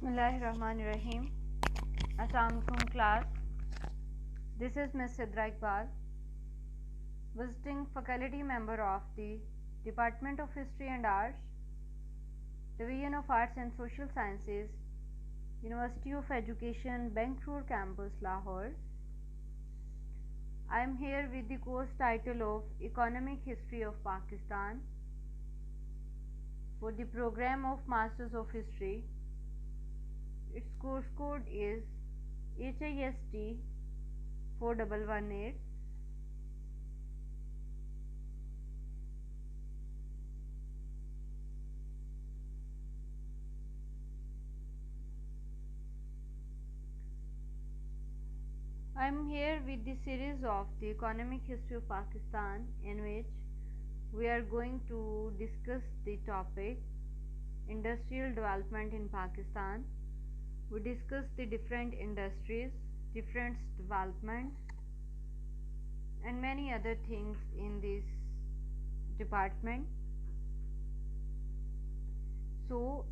Bismillahirrahmanirrahim. Assalamualaikum class. This is Ms. Sidra Iqbal, visiting faculty member of the Department of History and Arts, Division of Arts and Social Sciences, University of Education, Bank Road Campus, Lahore. I am here with the course title of Economic History of Pakistan for the program of Masters of History. Its course code is HIST 4118. I am here with the series of the Economic History of Pakistan, in which we are going to discuss the topic Industrial Development in Pakistan. We discuss the different industries, different development, and many other things in this department. So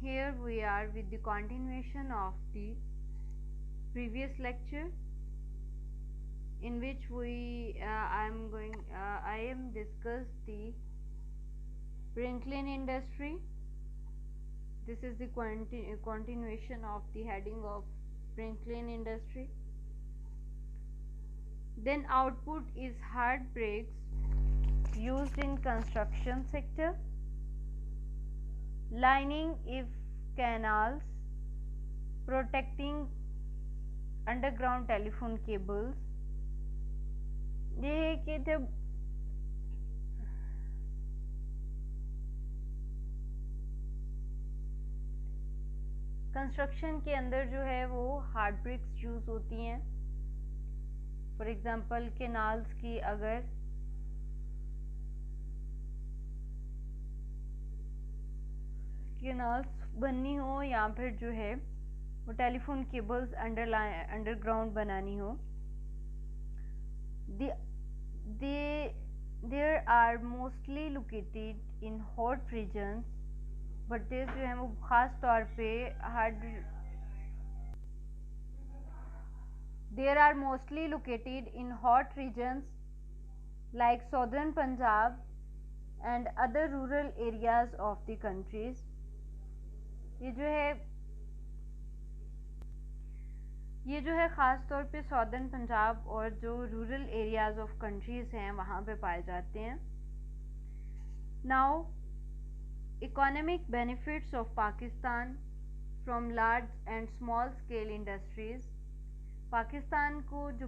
here we are with the continuation of the previous lecture, in which I am discussed the Franklin industry. This is the continuation of the heading of Franklin industry. Then output is hard bricks used in construction sector, lining if canals, protecting underground telephone cables. ये है कि जब construction के अंदर जो है वो hard BRICS use होती हैं. फॉर एग्जांपल कैनाल्स की अगर कैनाल्स बननी हो या फिर जो है वो टेलीफोन केबल्स अंडरग्राउंड बनानी हो, there are mostly located in hot regions, but this जो है वो ख़ास तौर पे there are mostly located in hot regions like southern Punjab and other rural areas of the countries. ये जो है ख़ास तौर पे सॉदर्न पंजाब और जो रूरल एरियाज़ ऑफ कंट्रीज़ हैं वहाँ पे पाए जाते हैं. Now economic benefits of Pakistan from large and small scale industries. Pakistan को जो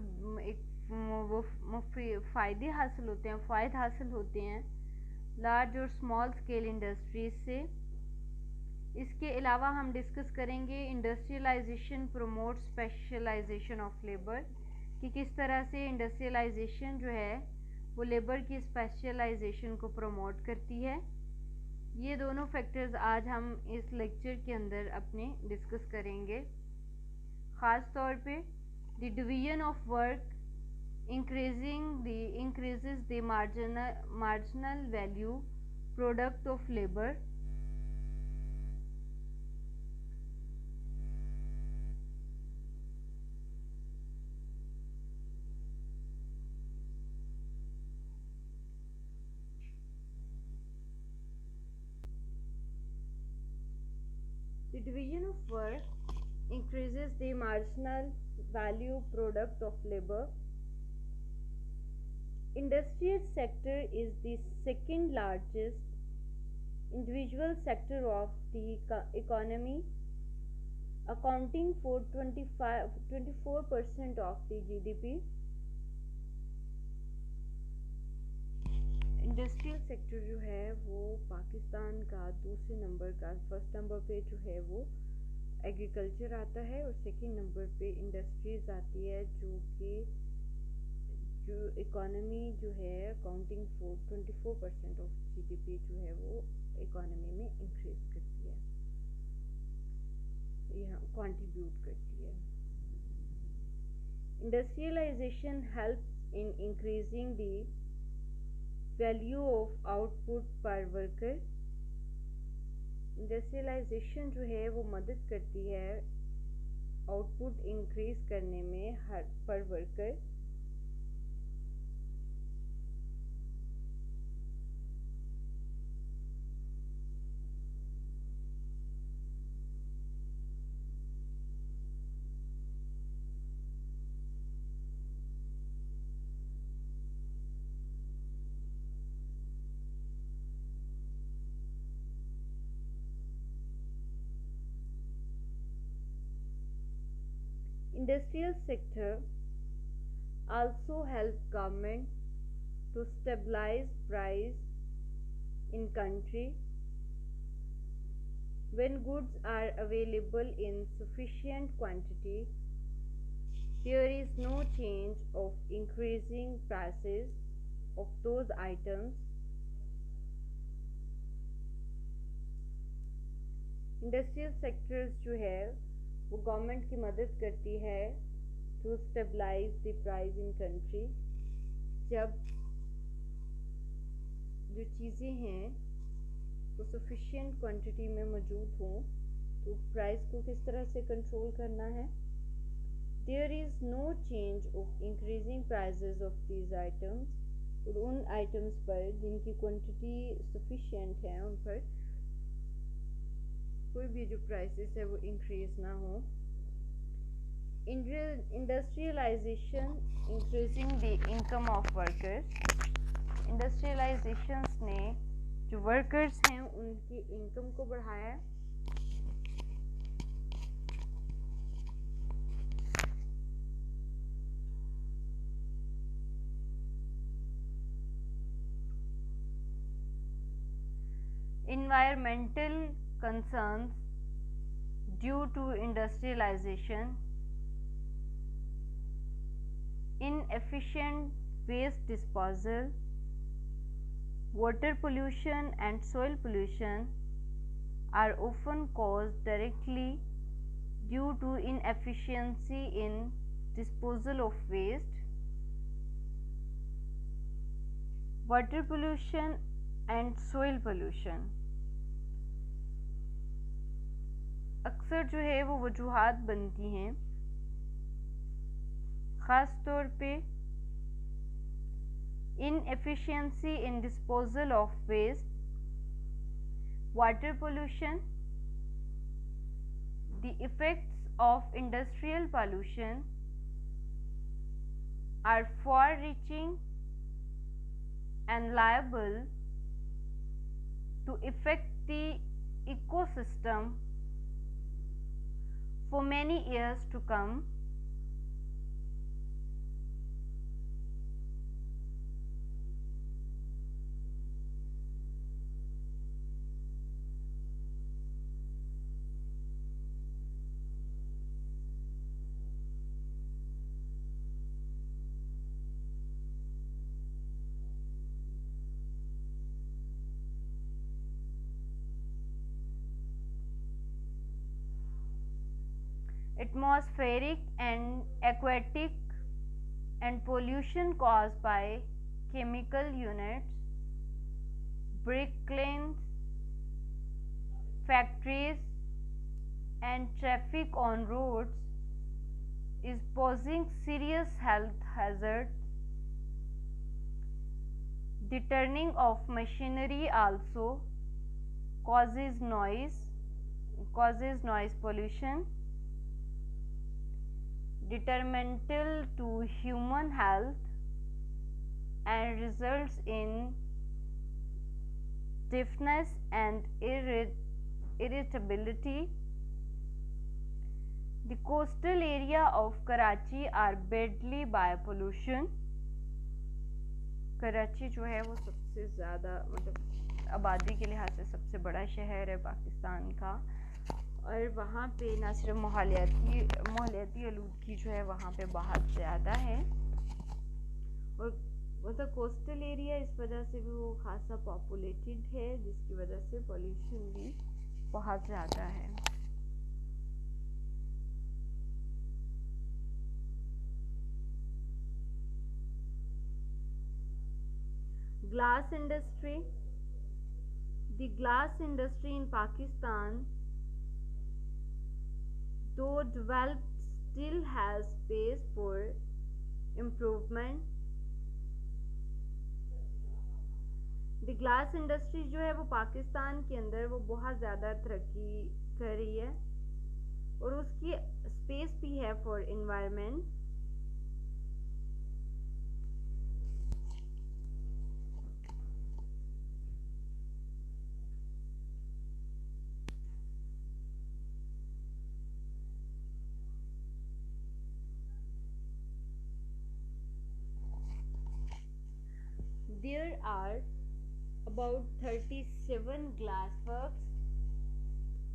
फ़ायदे हासिल होते हैं लार्ज और स्मॉल स्केल इंडस्ट्रीज़ से. इसके अलावा हम डिस्कस करेंगे industrialisation promote specialisation of labour, कि किस तरह से इंडस्ट्रियलाइजेशन जो है वो लेबर की स्पेशलाइजेशन को प्रमोट करती है. ये दोनों फैक्टर्स आज हम इस लेक्चर के अंदर अपने डिस्कस करेंगे. ख़ास तौर पे the division of work increases the marginal value product of labour. The division of work increases the marginal value product of labor. Industrial sector is the second largest individual sector of the economy, accounting for 24% of the GDP. Industrial sector जो है वो पाकिस्तान का first number पे जो है वो agriculture आता है और सेकंड नंबर पे इंडस्ट्रीज आती है, जो इकोनॉमी जो है अकाउंटिंग फॉर 24% ऑफ जीडीपी जो है वो इकोनॉमी में इंक्रीज करती है, यहाँ कंट्रीब्यूट करती है. Industrialisation helps in increasing the value of output per worker. Industrialisation जो है वो मदद करती है आउटपुट इंक्रीज करने में हर पर worker. Industrial sector also help government to stabilize price in country. When goods are available in sufficient quantity, there is no change of increasing prices of those items. Industrial sectors जो है वो government की मदद करती है to stabilise the price in country. जब जो चीज़ें हैं वो सफिशिएंट क्वांटिटी में मौजूद हों तो प्राइस को किस तरह से कंट्रोल करना है। There is no change of increasing prices of these items, और उन आइटम्स पर जिनकी क्वांटिटी सफिशिएंट है उन पर कोई भी जो प्राइसेस है वो इंक्रीज ना हो। Industrialisation increasing the income of workers. Industrialisations ने जो वर्कर्स हैं उनकी इनकम को बढ़ाया। Environmental concerns due to industrialization, inefficient waste disposal, water pollution and soil pollution are often caused directly due to inefficiency in disposal of waste. Water pollution and soil pollution अक्सर जो है वो वजूहात बनती हैं, ख़ास तौर पे inefficiency in disposal of waste, water pollution, the effects of industrial pollution are far reaching and liable to affect the ecosystem for many years to come. Atmospheric and aquatic and pollution caused by chemical units, brick lanes, factories and traffic on roads is posing serious health hazards. The turning of machinery also causes noise pollution, detrimental to human health and results in stiffness and irritability. The coastal area of Karachi are badly by pollution. Karachi जो है वो सबसे ज़्यादा मतलब आबादी के लिहाज से सबसे बड़ा शहर है पाकिस्तान का, और वहाँ पे ना सिर्फ माहौलियाती आलूदगी जो है वहाँ पे बहुत ज़्यादा है, और मतलब कोस्टल एरिया इस वजह से भी वो खासा पॉपुलेटेड है जिसकी वजह से पॉल्यूशन भी बहुत ज़्यादा है। Glass industry, The glass industry in Pakistan, though developed, still has space for improvement. The glass industry जो है वो पाकिस्तान के अंदर वो बहुत ज़्यादा तरक्की कर रही है और उसकी स्पेस भी है for environment. There are about 37 glass works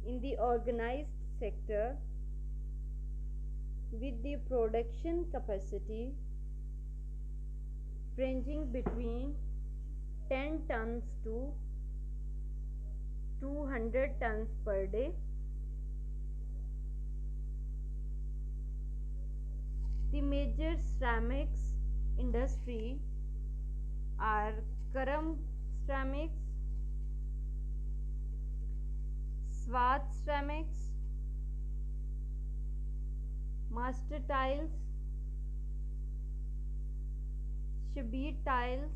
in the organized sector with the production capacity ranging between 10 tons to 200 tons per day. The major ceramics industry are Karam Ceramics, Swat Ceramics, Master Tiles, Shabir Tiles,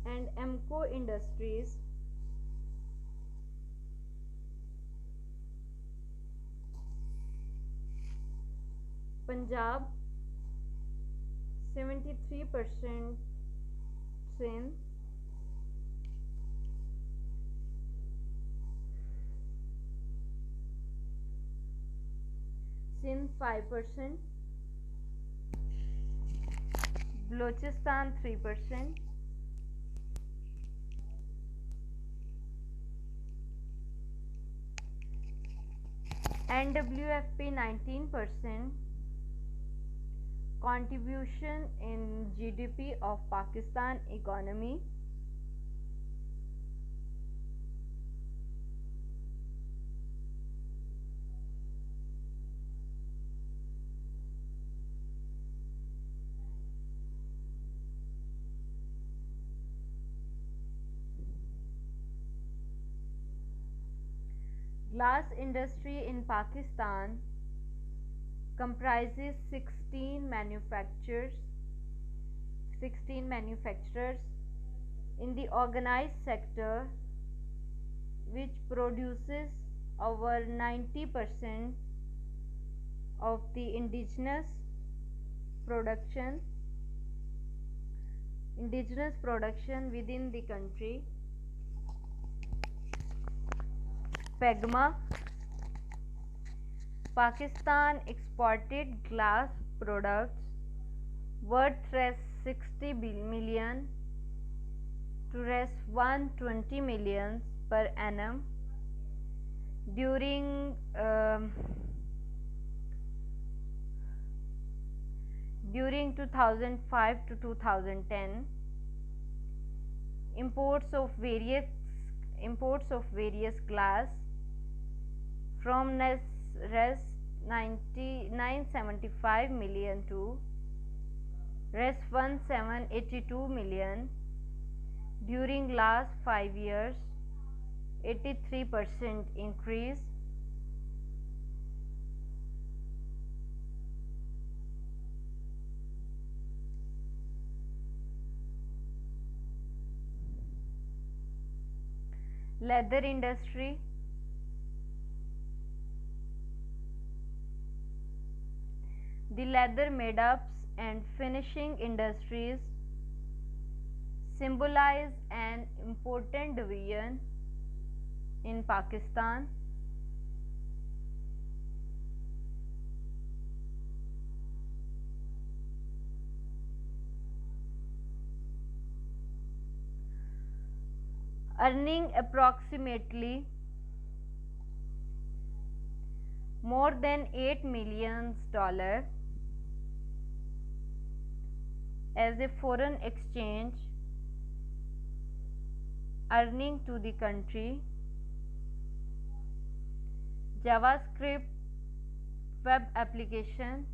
and Emco Industries. Punjab 73%, Sindh 5%, Balochistan 3%, NWFP 19%. Contribution in GDP of Pakistan economy. Glass industry in Pakistan comprises 16 manufacturers in the organized sector, which produces over 90% of the indigenous production within the country. PEGMA. Pakistan exported glass products worth $60 million to $120 million per annum during 2005 to 2010. Imports of various glass from Res 975 million to Res 1782 million during last 5 years, 83% increase. Leather industry. The leather made-ups and finishing industries symbolize an important division in Pakistan. Earning approximately more than $8 million as a foreign exchange earning to the country. JavaScript web application,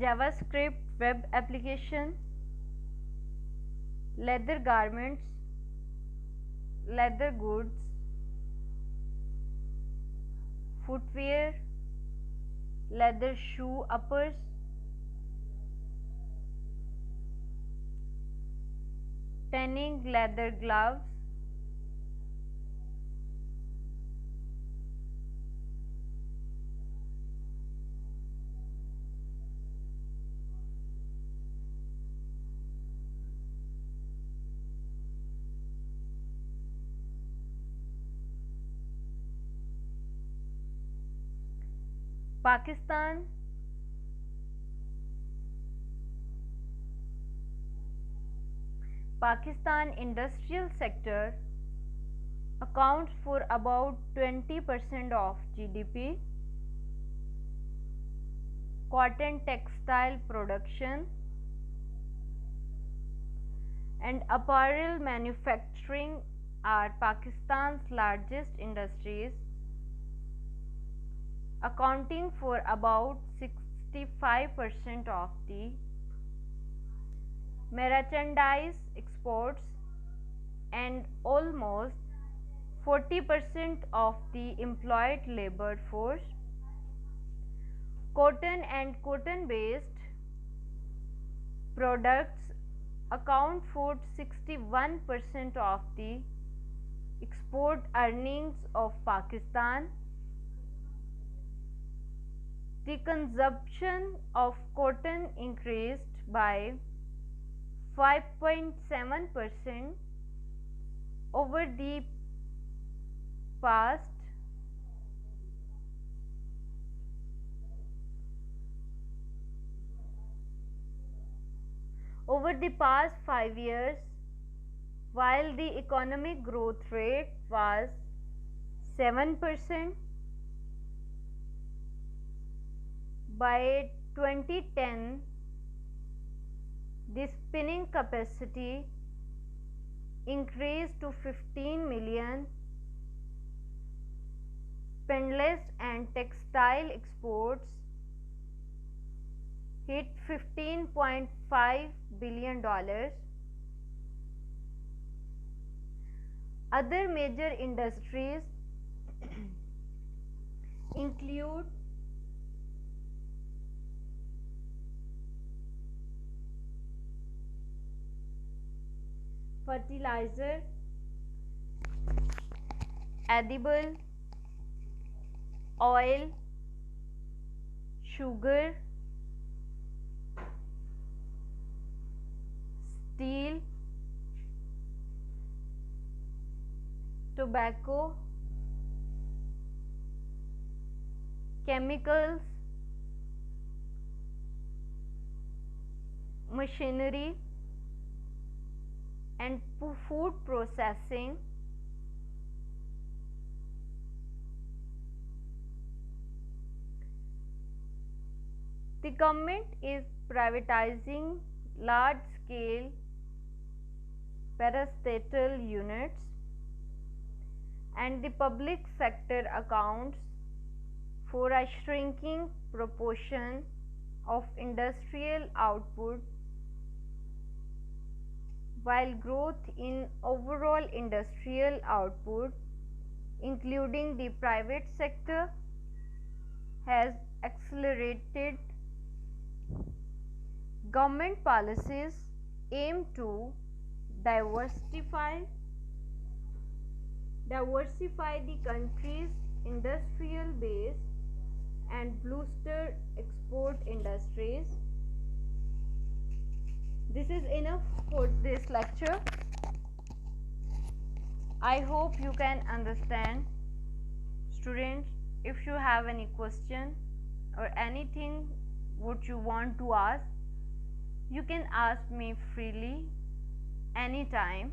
JavaScript web application, leather garments, leather goods, footwear, leather shoe uppers, tanning leather gloves, Pakistan, Pakistan industrial sector accounts for about 20% of GDP. Cotton textile production and apparel manufacturing are Pakistan's largest industries, accounting for about 65% of the merchandise exports and almost 40% of the employed labor force. Cotton and cotton-based products account for 61% of the export earnings of Pakistan. The consumption of cotton increased by 5.7% over the past over the past 5 years, while the economic growth rate was 7%. By 2010, the spinning capacity increased to 15 million. Spindles and textile exports hit $15.5 billion. Other major industries include fertilizer, edible oil, sugar, steel, tobacco, chemicals, machinery, and food processing. The government is privatizing large-scale parastatal units, and the public sector accounts for a shrinking proportion of industrial output, while growth in overall industrial output, including the private sector, has accelerated. Government policies aim to diversify the country's industrial base and booster export industries. This is enough for this lecture. I hope you can understand. Students, if you have any question or anything what you want to ask, you can ask me freely anytime.